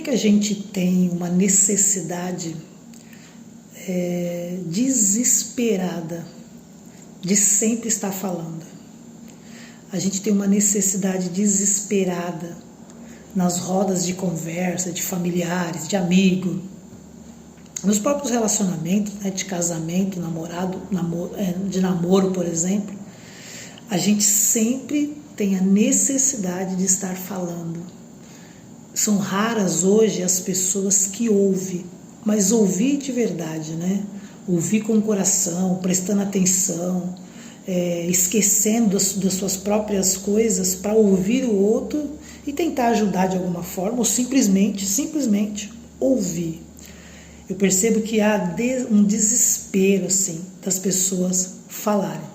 que a gente tem uma necessidade desesperada de sempre estar falando? A gente tem uma necessidade desesperada nas rodas de conversa, de familiares, de amigo, nos próprios relacionamentos, né, de casamento, de namoro, por exemplo. A gente sempre tem a necessidade de estar falando. São raras hoje as pessoas que ouvem, mas ouvir de verdade, né? Ouvir com o coração, prestando atenção, esquecendo das suas próprias coisas para ouvir o outro e tentar ajudar de alguma forma, ou simplesmente ouvir. Eu percebo que há um desespero assim, das pessoas falarem.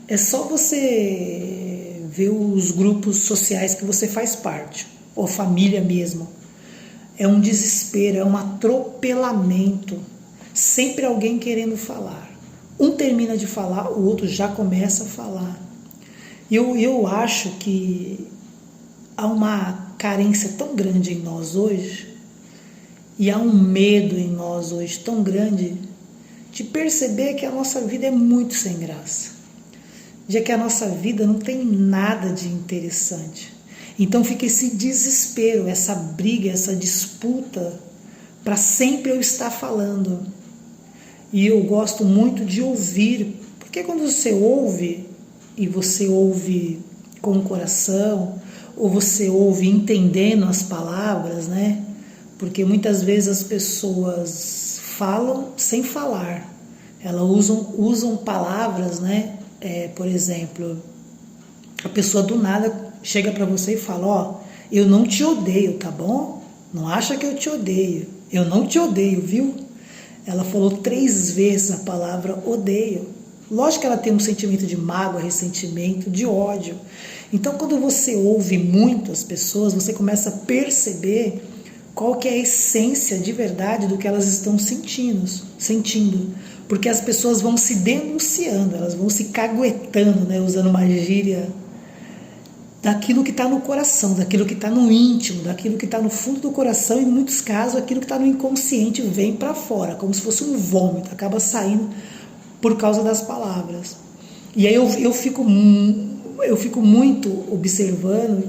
É só você ver os grupos sociais que você faz parte, ou família mesmo. É um desespero, é um atropelamento. Sempre alguém querendo falar. Um termina de falar, o outro já começa a falar. Eu acho que há uma carência tão grande em nós hoje, e há um medo em nós hoje tão grande de perceber que a nossa vida é muito sem graça, de que a nossa vida não tem nada de interessante. Então fica esse desespero, essa briga, essa disputa para sempre eu estar falando. E eu gosto muito de ouvir, porque quando você ouve, e você ouve com o coração, ou você ouve entendendo as palavras, né? Porque muitas vezes as pessoas falam sem falar. Elas usam palavras, né? Por exemplo, a pessoa do nada chega para você e fala: ó, eu não te odeio, tá bom? Não acha que eu te odeio. Eu não te odeio, viu? Ela falou 3 vezes a palavra odeio. Lógico que ela tem um sentimento de mágoa, ressentimento, de ódio. Então, quando você ouve muito as pessoas, você começa a perceber qual que é a essência de verdade do que elas estão sentindo. Porque as pessoas vão se denunciando, elas vão se caguetando, né, usando uma gíria, daquilo que está no coração, daquilo que está no íntimo, daquilo que está no fundo do coração, e em muitos casos aquilo que está no inconsciente vem para fora, como se fosse um vômito, acaba saindo por causa das palavras. E aí eu fico muito observando,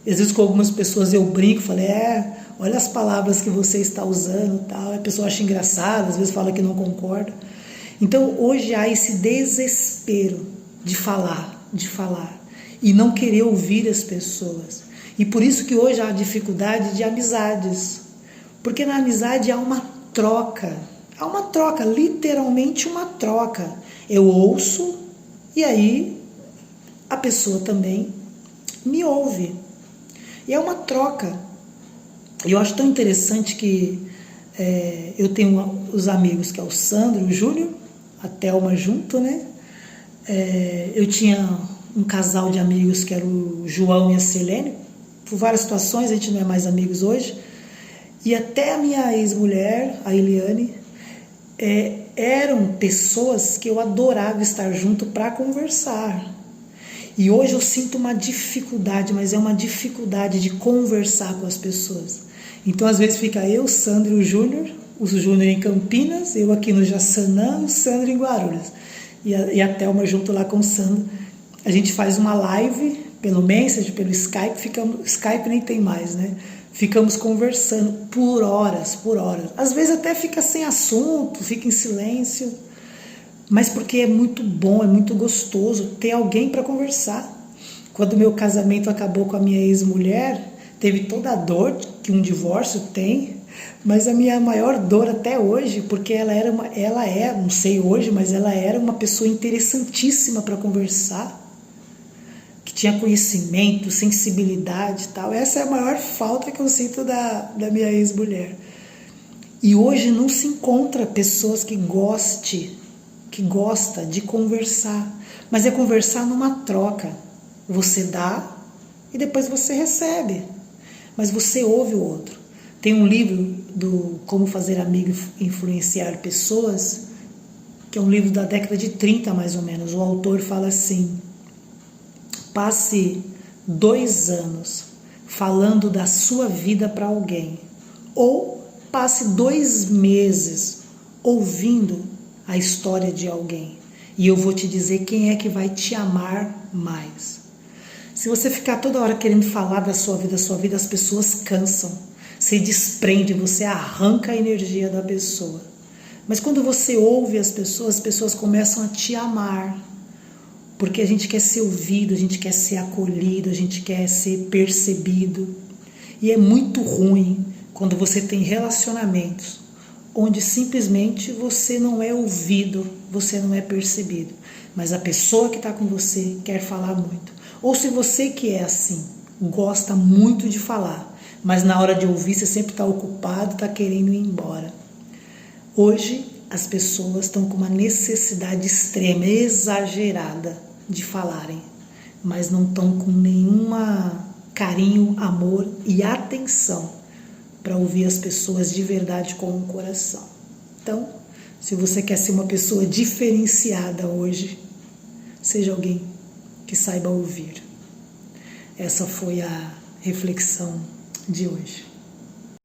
às vezes com algumas pessoas eu brinco, falei, olha as palavras que você está usando, tal. A pessoa acha engraçado, às vezes fala que não concorda. Então hoje há esse desespero de falar, e não querer ouvir as pessoas. E por isso que hoje há dificuldade de amizades, porque na amizade há uma troca, literalmente uma troca. Eu ouço e aí a pessoa também me ouve. E é uma troca. E eu acho tão interessante que eu tenho os amigos que é o Sandro, o Júnior, a Thelma junto, né? Eu tinha um casal de amigos que era o João e a Selene. Por várias situações a gente não é mais amigos hoje. E até a minha ex-mulher, a Eliane, eram pessoas que eu adorava estar junto para conversar. E hoje eu sinto uma dificuldade, mas é uma dificuldade de conversar com as pessoas. Então às vezes fica eu, Sandro e o Júnior em Campinas, eu aqui no Jaçanã, o Sandro em Guarulhos. E a Thelma junto lá com o Sandro. A gente faz uma live pelo Messenger, pelo Skype, Skype nem tem mais, né? Ficamos conversando por horas. Às vezes até fica sem assunto, fica em silêncio, mas porque é muito bom, é muito gostoso ter alguém para conversar. Quando meu casamento acabou com a minha ex-mulher, teve toda a dor que um divórcio tem, mas a minha maior dor até hoje, porque ela não sei hoje, mas ela era uma pessoa interessantíssima para conversar, que tinha conhecimento, sensibilidade e tal. Essa é a maior falta que eu sinto da minha ex-mulher. E hoje não se encontra pessoas que gosta de conversar, mas é conversar numa troca. Você dá e depois você recebe, mas você ouve o outro. Tem um livro do Como Fazer Amigos e Influenciar Pessoas, que é um livro da década de 30 mais ou menos. O autor fala assim: passe 2 anos falando da sua vida para alguém. Ou passe 2 meses ouvindo a história de alguém. E eu vou te dizer quem é que vai te amar mais. Se você ficar toda hora querendo falar da sua vida, as pessoas cansam. Se desprende, você arranca a energia da pessoa. Mas quando você ouve as pessoas começam a te amar. Porque a gente quer ser ouvido, a gente quer ser acolhido, a gente quer ser percebido. E é muito ruim quando você tem relacionamentos onde simplesmente você não é ouvido, você não é percebido. Mas a pessoa que está com você quer falar muito. Ou se você que é assim, gosta muito de falar, mas na hora de ouvir você sempre está ocupado, está querendo ir embora. Hoje as pessoas estão com uma necessidade extrema, exagerada de falarem, mas não estão com nenhuma carinho, amor e atenção para ouvir as pessoas de verdade com o coração. Então, se você quer ser uma pessoa diferenciada hoje, seja alguém que saiba ouvir. Essa foi a reflexão de hoje.